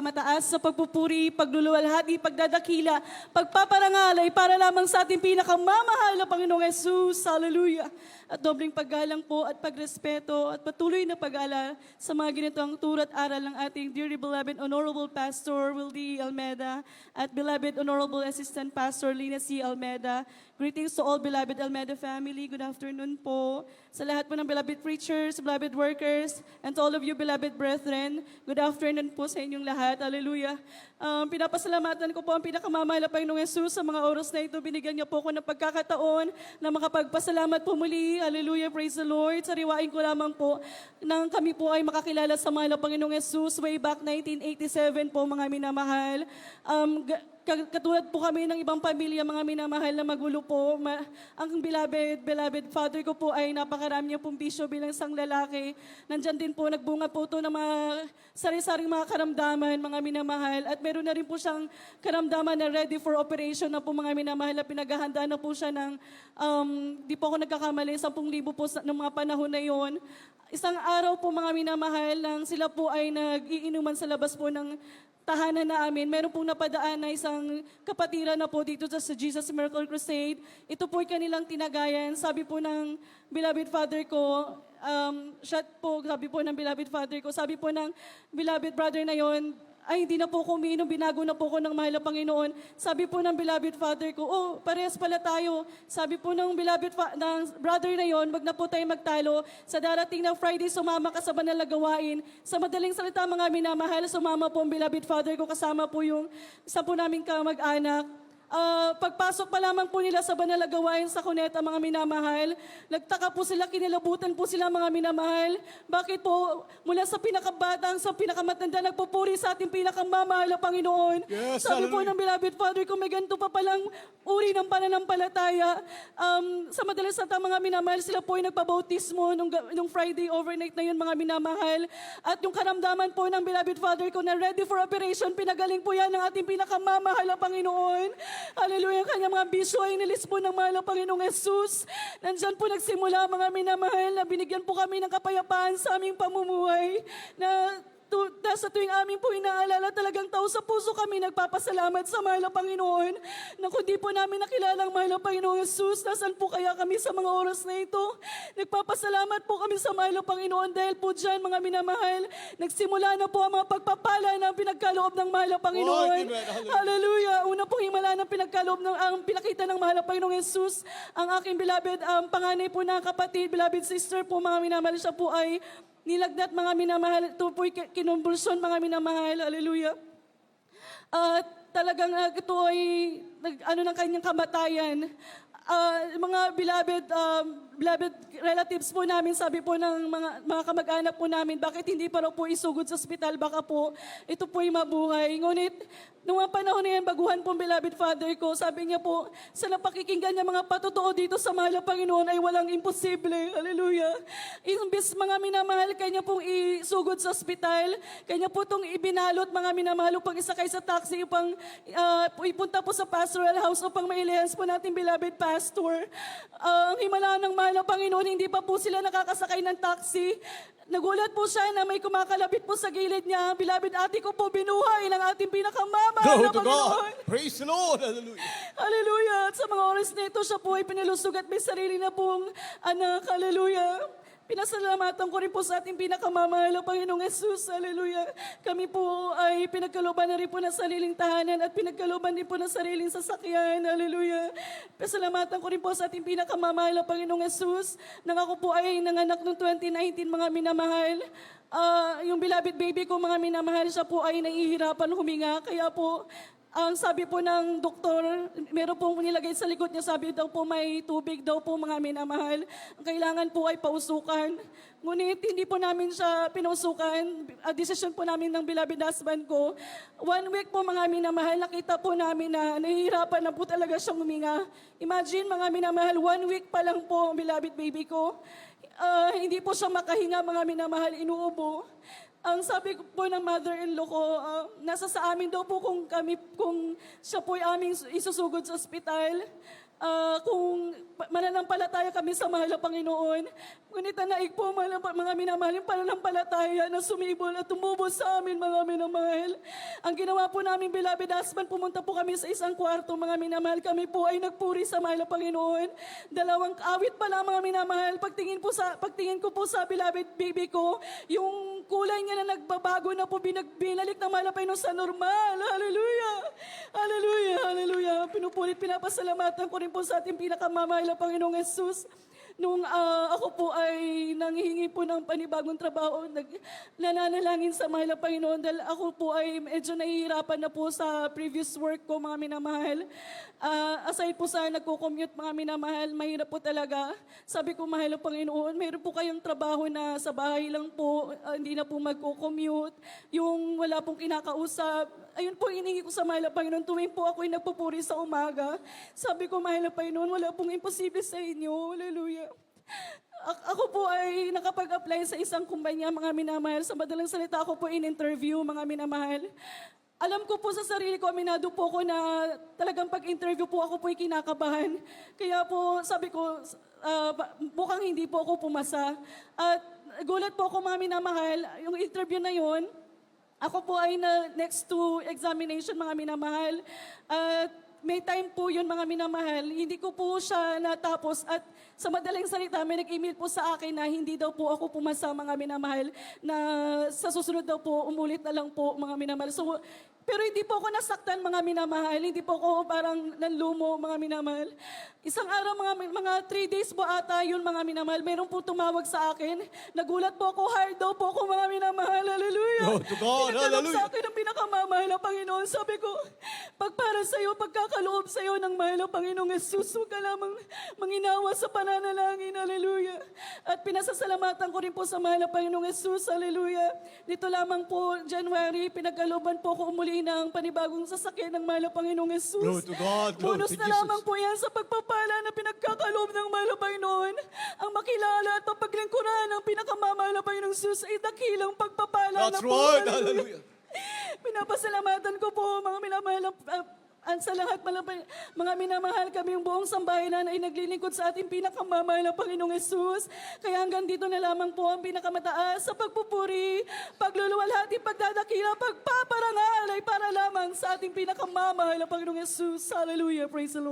mataas sa pagpupuri, pagluluwalhati, pagdadakila, pagpaparangalay para lamang sa ating pinakamamahal na Panginoong Yesus. Hallelujah! At dobling paggalang po at pagrespeto at patuloy na pag-ala sa mga ganitong turo at aral ng ating dearly beloved Honorable Pastor Wildy Almeda at beloved Honorable Assistant Pastor Lina C. Almeda. Greetings to all beloved Almeda family. Good afternoon po. Sa lahat po ng beloved preachers, beloved workers, and to all of you beloved brethren, good afternoon po sa inyong lahat. Hallelujah. Pinapasalamatan ko po ang pinakamamahal na Panginoong Yesus sa mga oras na ito. Binigyan niyo po ako ng pagkakataon na makapagpasalamat po muli. Hallelujah. Praise the Lord. Sariwain ko lamang po nang kami po ay makakilala sa mahal na Panginoong Yesus way back 1987 po mga minamahal. Katulad po kami ng ibang pamilya, mga minamahal na magulo po. Ang beloved father ko po ay napakarami niya pong bisyo bilang isang lalaki. Nandyan din po, nagbunga po ito ng mga sari-saring mga karamdaman, mga minamahal. At meron na rin po siyang karamdaman na ready for operation na po mga minamahal na pinaghahandaan na po siya ng, di po ako nagkakamali, 10,000 po ng mga panahon na yon. Isang araw po mga minamahal, nang sila po ay nag-iinuman sa labas po ng tahanan namin, meron pong napadaan na isang kapatiran na po dito sa Jesus Miracle Crusade. Ito po ay kanilang tinagayan. Sabi po ng beloved father ko, sabi po ng beloved father ko, sabi po ng beloved brother na yon, ay hindi na po ko umiinom, binago na po ko ng mahal na Panginoon. Sabi po ng beloved father ko, oh, parehas pala tayo. Sabi po ng beloved ng brother na yon, wag na po tayo magtalo. Sa darating ng Friday, sumama ka sa banal na gawain. Sa madaling salita, mga minamahal, sumama po ang beloved father ko, kasama po yung isa po naming kamag-anak. Pagpasok pa lamang po nila sa banal na gawain sa Cuneta, mga minamahal, nagtaka po sila, kinilabutan po sila, mga minamahal. Bakit po mula sa pinakabatang sa pinakamatanda nagpupuri sa ating pinakamamahal na Panginoon? Yes, Sabi po ng beloved father ko, may ganito pa palang uri ng pananampalataya. Sa madalas sa mga minamahal, sila po ay nagpabautismo nung Friday overnight na yun, mga minamahal. At yung karamdaman po ng beloved father ko na ready for operation, pinagaling po yan ng ating pinakamamahal na Panginoon. Hallelujah, kanyang mga bisyo ay nilis po ng mahal na Panginoong Yesus. Nandyan po nagsimula, mga minamahal, na binigyan po kami ng kapayapaan sa aming pamumuhay, na sa tuwing amin po inaalala, talagang tao sa puso kami nagpapasalamat sa mahal na Panginoon, na kung di po namin nakilala ang mahal na Panginoong Yesus, nasan po kaya kami sa mga oras na ito? Nagpapasalamat po kami sa mahal na Panginoon dahil po dyan, mga minamahal, nagsimula na po ang mga pagpapala na pinagkaloob ng mahal na Panginoon. Hallelujah! Una pong himala ng pinagkaloob ang pinakita ng mahal na Panginoong Yesus, ang aking beloved, panganay po na kapatid, beloved sister po, mga minamahal, siya po ay nilagnat, mga minamahal. Ito po'y kinumbulsyon, mga minamahal. Hallelujah. Talagang ito ay ng kanyang kamatayan. Mga beloved relatives po namin, sabi po ng mga kamag-anak po namin, bakit hindi pa raw po isugod sa ospital? Baka po ito po ay mabuhay. Ngunit, nung mga panahon na yan, baguhan po beloved father ko, sabi niya po, sa napakikinggan niya mga patotoo dito sa mahal na Panginoon ay walang imposible. Hallelujah. Imbis, mga minamahal, kanya pong isugod sa ospital, kanya po itong ibinalot, mga minamahal, upang isakay sa taxi, upang ipunta po sa pastoral house, upang mailihans po natin beloved pastor. Ang himala ng mahal na Panginoon, hindi pa po sila nakakasakay ng taxi. Nagulat po siya na may kumakalapit po sa gilid niya. Beloved ate ko po, binuhay ng ating pinakamamahal na Panginoon. Praise the Lord. Hallelujah. Hallelujah. At sa mga oras na ito, siya po ay pinilusog at may sarili na pong anak. Hallelujah. Pinasalamatan ko rin po sa ating pinakamamahal na Panginoong Yesus. Hallelujah. Kami po ay pinagkalooban na rin po ng sariling tahanan at pinagkalooban din po ng sariling sasakyan. Hallelujah. Pasalamatan ko rin po sa ating pinakamamahal na Panginoong Yesus. Nang ako po ay nanganak noong 2019, mga minamahal. Yung beloved baby ko, mga minamahal, siya po ay nahihirapan huminga. Kaya po, ang sabi po ng doktor, meron pong nilagay sa likod niya, sabi daw po may tubig daw po, mga minamahal. Ang kailangan po ay pausukan. Ngunit hindi po namin siya pinausukan. Decision po namin ng beloved husband ko. 1 week po, mga minamahal, nakita po namin na nahihirapan na po talaga siyang huminga. Imagine, mga minamahal, 1 week pa lang po ang beloved baby ko. Hindi po siya makahinga, mga minamahal, inuubo. Ang sabi po ng mother-in-law ko, nasa sa amin daw po kung siya po ay aming isusugod sa ospital. kung mananampalataya kami sa mahal na Panginoon. Ngunit naig po mga minamahal yung pananampalataya na sumibol at tumubo sa amin mga minamahal. Ang ginawa po namin beloved husband, pumunta po kami sa isang kwarto mga minamahal. Kami po ay nagpuri sa mahal na Panginoon. Dalawang awit pa lang mga minamahal. Pagtingin ko po sa beloved baby ko, yung kulay niya na nagbabago na po, binalik na mahal na Panginoon sa normal. Hallelujah! Hallelujah! Hallelujah! Pinupulit, pinapasalamatan ko rin po sa ating pinakamamahal na Panginoong Jesus. Nung ako po ay nanghihingi po ng panibagong trabaho, nananalangin sa mahal na Panginoon dahil ako po ay medyo nahihirapan na po sa previous work ko, mga minamahal. Aside po sa nagko-commute, mga minamahal, mahirap po talaga. Sabi ko, mahal na Panginoon, mayroon po kayong trabaho na sa bahay lang po, hindi na po magko-commute, yung wala pong kinakausap. Ayun po, iningi ko sa mahal na Panginoon, tuwing po ako'y nagpupuri sa umaga. Sabi ko, mahal na Panginoon, wala pong imposible sa inyo. Hallelujah. Ako po ay nakapag-apply sa isang kumpanya, mga minamahal. Sa madalang salita, ako po in-interview, mga minamahal. Alam ko po sa sarili ko, aminado po ako na talagang pag-interview po ako po ay kinakabahan. Kaya po sabi ko, mukhang hindi po ako pumasa. At gulat po ako, mga minamahal, yung interview na yon, ako po ay na next to examination, mga minamahal. At may time po yun, mga minamahal, hindi ko po siya natapos at sa madaling salita, may nag-email po sa akin na hindi daw po ako pumasa, mga minamahal, na sa susunod daw po, umulit na lang po, mga minamahal. So, pero hindi po ako nasaktan, mga minamahal, hindi po ako parang nanlumo, mga minamahal. Isang araw, mga 3 days po ata yun, mga minamahal, mayroon po tumawag sa akin. Nagulat po ako, hard daw po ako, mga minamahal. Hallelujah. Oh, to God, hallelujah. Sa akin ang pinakamamahal na Panginoon. Sabi ko, pag para sa'yo, pagkakaloob sa'yo ng mahal na Panginoong Jesus, huwag ka lamang manginawa sa pananalangin. Hallelujah. At pinasasalamatan ko rin po sa mahal na Panginoong Jesus. Hallelujah. Dito lamang po, January, pinagkalooban po ako umuli ng panibagong sasakyan ng mahal na Panginoong Jesus. Glory to God, glory Bonus to na Jesus. lamang po yan sa pagpapala na pinagkakaloob ng mahal na Panginoon. Ang makilala at papaglingkuran ng pinakamamahal na Panginoong Jesus ay dakilang pagpapala That's na po. right, hallelujah. Pinapasalamatan ko po, mga minamahal, sa lahat, mga minamahal kami yung buong sambahayan na ay naglilingkod sa ating pinakamamahal na Panginoong Jesus. Kaya hanggang dito na lamang po ang pinakamataas sa pagpupuri, pagluluwalhati, pagdadakila, pagpaparangal ay para lamang sa ating pinakamamahal na Panginoong Jesus. Hallelujah, praise the Lord.